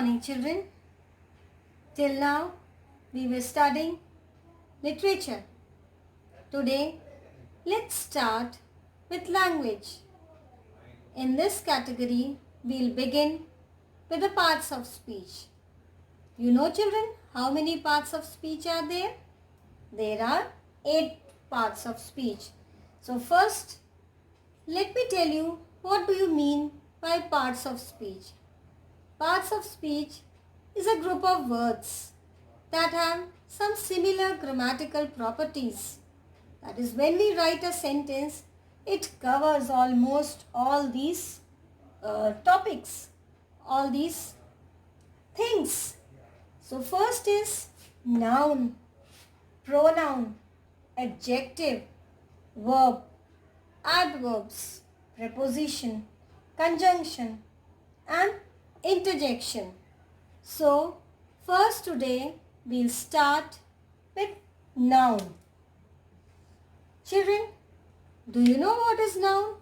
morning, children. Till now, we were studying literature. Today, let's start with language. In this category, we'll begin with the parts of speech. You know, children, how many parts of speech are there? There are 8 parts of speech. So first, let me tell you what do you mean by parts of speech. Parts of speech is a group of words that have some similar grammatical properties. That is, when we write a sentence, it covers almost all these topics, all these things. So first is noun, pronoun, adjective, verb, adverbs, preposition, conjunction and interjection. So first today we'll start with noun. Children, do you know what is noun?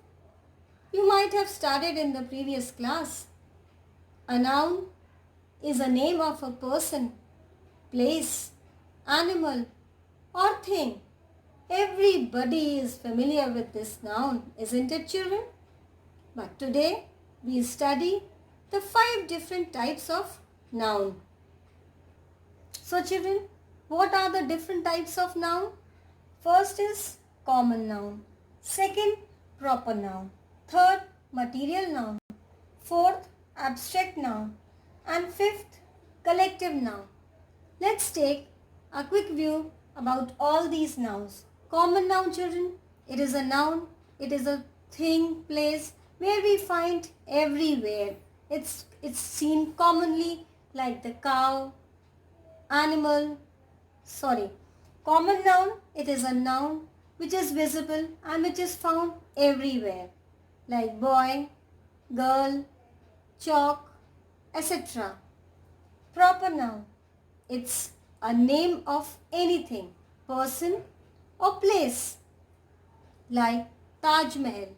You might have studied in the previous class. A noun is a name of a person, place, animal or thing. Everybody is familiar with this noun, isn't it, children? But today we'll study the 5 different types of noun. So children, what are the different types of noun? First is common noun. Second, proper noun. Third, material noun. Fourth, abstract noun. And fifth, collective noun. Let's take a quick view about all these nouns. Common noun, children, it is a noun, it is a thing, place where we find everywhere. It's seen commonly like the cow, animal, Common noun, it is a noun which is visible and which is found everywhere like boy, girl, chalk, etc. Proper noun, it's a name of anything, person or place like Taj Mahal,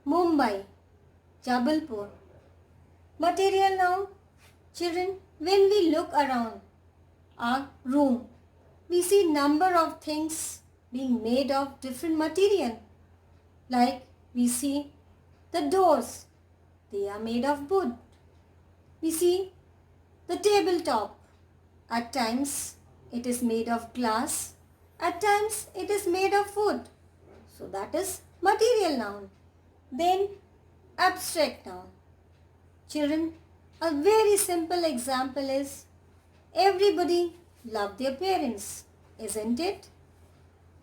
Mumbai, Jabalpur. Material noun, children, when we look around our room, we see number of things being made of different material. Like we see the doors, they are made of wood. We see the tabletop, at times it is made of glass, at times it is made of wood. So that is material noun. Then abstract noun. Children, a very simple example is everybody love their parents, isn't it?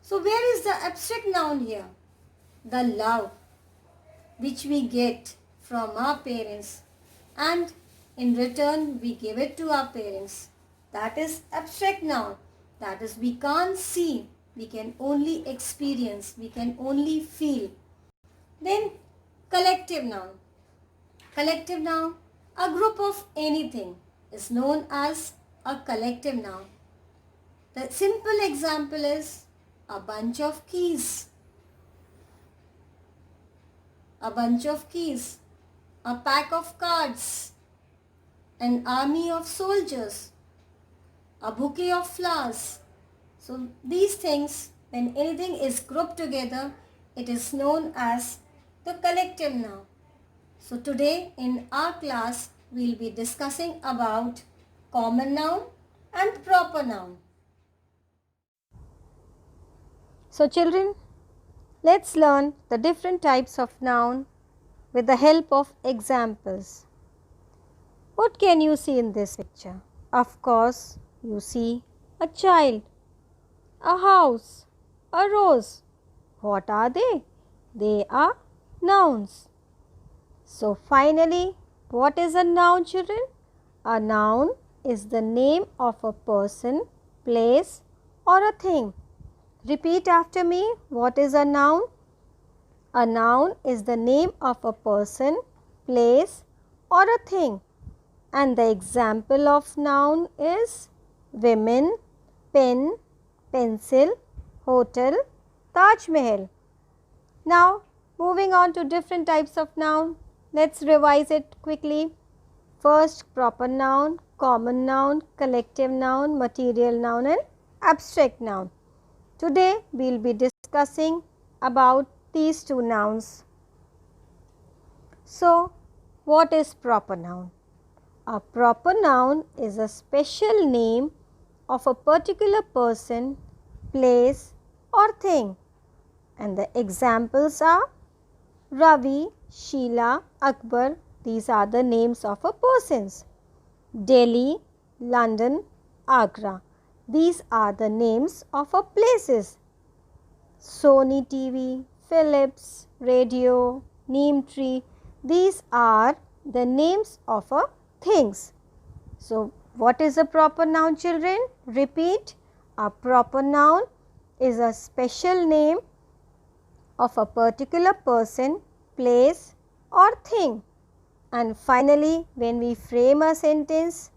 So where is the abstract noun here? The love which we get from our parents and in return we give it to our parents. That is abstract noun. That is, we can't see, we can only experience, we can only feel. Then collective noun. Collective noun, a group of anything is known as a collective noun. The simple example is a bunch of keys. A bunch of keys, a pack of cards, an army of soldiers, a bouquet of flowers. So these things, when anything is grouped together, it is known as the collective noun. So today in our class, we will be discussing about common noun and proper noun. So children, let's learn the different types of noun with the help of examples. What can you see in this picture? Of course, you see a child, a house, a rose. What are they? They are nouns. So finally, what is a noun, children? A noun is the name of a person, place or a thing. Repeat after me. What is a noun? A noun is the name of a person, place or a thing. And the example of noun is women, pen, pencil, hotel, Taj Mahal. Now moving on to different types of noun. Let's revise it quickly. First, proper noun, common noun, collective noun, material noun and abstract noun. Today we will be discussing about these two nouns. So, what is proper noun? A proper noun is a special name of a particular person, place or thing, and the examples are Ravi, Sheila, Akbar. These are the names of a persons. Delhi, London, Agra. These are the names of a places. Sony TV, Philips, radio, neem tree. These are the names of a things. So, what is a proper noun, children? Repeat. A proper noun is a special name of a particular person, place or thing. And finally, when we frame a sentence,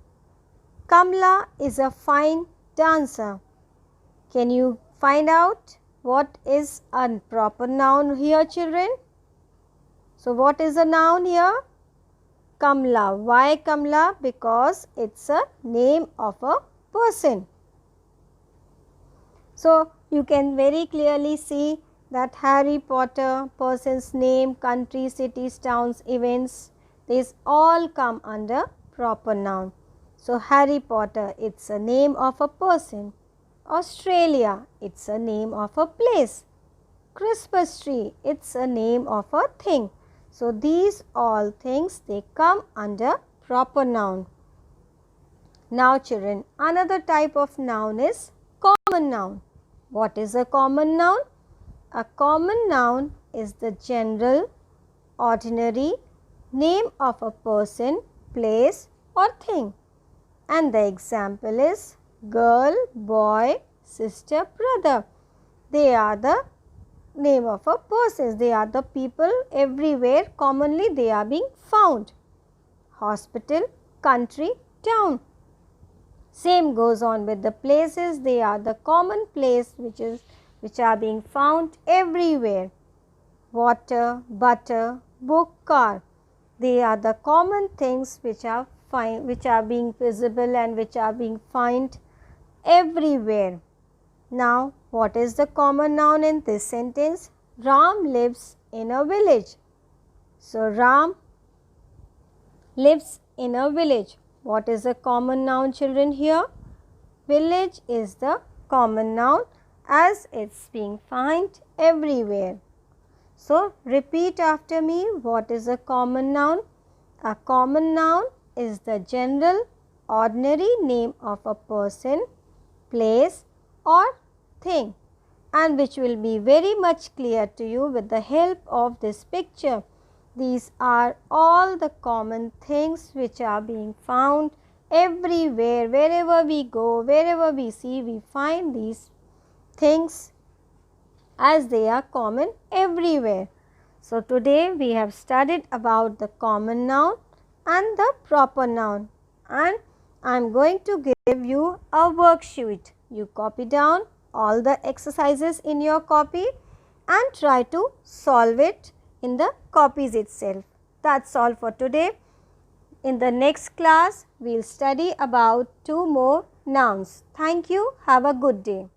Kamla is a fine dancer. Can you find out what is a proper noun here, children? So, what is a noun here? Kamla. Why Kamla? Because it's a name of a person. So, you can very clearly see that Harry Potter, person's name, country, cities, towns, events, these all come under proper noun. So, Harry Potter, it's a name of a person. Australia, it's a name of a place. Christmas tree, it's a name of a thing. So, these all things, they come under proper noun. Now, children, another type of noun is common noun. What is a common noun? A common noun is the general, ordinary name of a person, place or thing. And the example is girl, boy, sister, brother. They are the name of a person. They are the people everywhere commonly they are being found. Hospital, country, town. Same goes on with the places. They are the common place which are being found everywhere. Water, butter, book, car. They are the common things which are being visible and which are being found everywhere. Now, what is the common noun in this sentence? Ram lives in a village. So, Ram lives in a village. What is the common noun, children, here? Village is the common noun as it's being found everywhere. So, repeat after me. What is a common noun? A common noun is the general, ordinary name of a person, place or thing, and which will be very much clear to you with the help of this picture. These are all the common things which are being found everywhere. Wherever we go, wherever we see, we find these things as they are common everywhere. So, today we have studied about the common noun and the proper noun, and I am going to give you a worksheet. You copy down all the exercises in your copy and try to solve it in the copies itself. That's all for today. In the next class, we will study about 2 more nouns. Thank you. Have a good day.